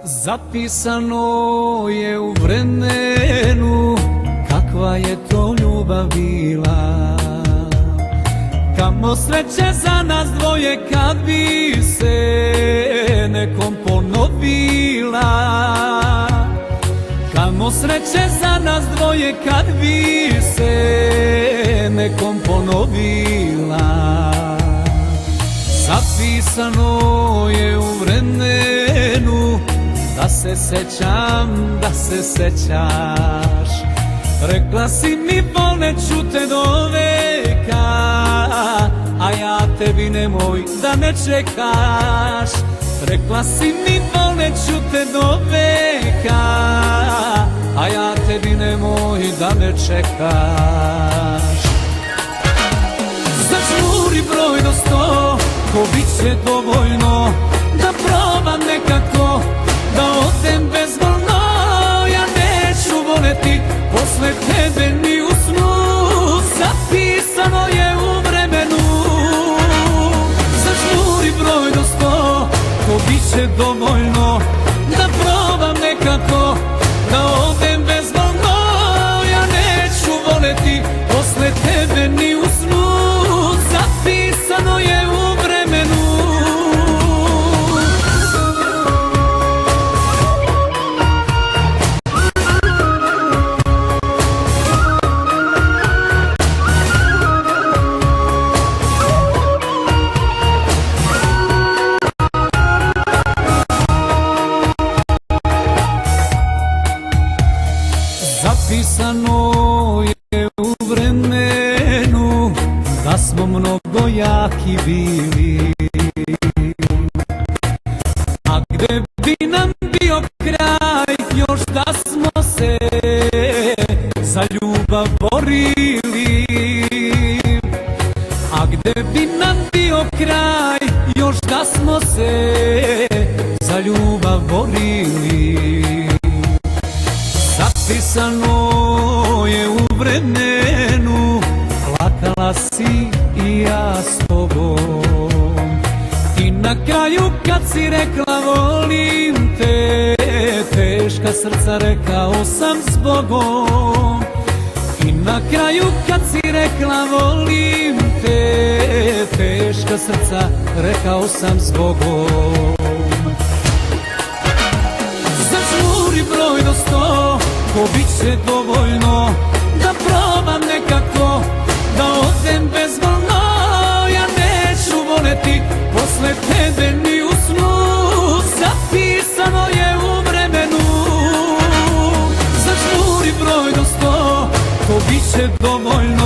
Zapisano je u vremenu kakva je to ljubav bila. Kamo sreće za nas dvoje kad bi se nekom ponovila. Kamo sreće za nas dvoje kad bi se nekom ponovila. Zapisano je u vremenu da se sećam, da se sećaš. Rekla si mi voleću te do veka, a ja tebi nemoj da me čekaš. Rekla si mi voleću te do veka, a ja tebi nemoj da me čekaš. Zažmuri broj do 100, ko bit će dovoljno da probam nekako da odem bezvoljno. Ja neću voleti posle tebe ni u snu, zapisano je u vremenu. Zažmuri broj do 100, ko bit će dovoljno da probam nekako da odem bezvoljno. Ja neću voleti posle tebe ni u snu, zapisano je u vremenu. Zapisano je u vremenu da smo mnogo jaki bili, a gde bi nam bio kraj još da smo se za ljubav borili. A gde bi nam bio kraj još da smo se za ljubav borili. Zapisano je u vremenu, plakala si i ja s tobom. I na kraju kad si rekla volim te, teška srca rekao sam s Bogom. I na kraju kad si rekla volim te, teška srca rekao sam s Bogom. Zažmuri broj do 100, ko bit će dovoljno da probam nekako da odem bezvoljno. Ja neću voleti posle tebe ni u snu, zapisano je u vremenu. Zažmuri broj do 100, ko bit će dovoljno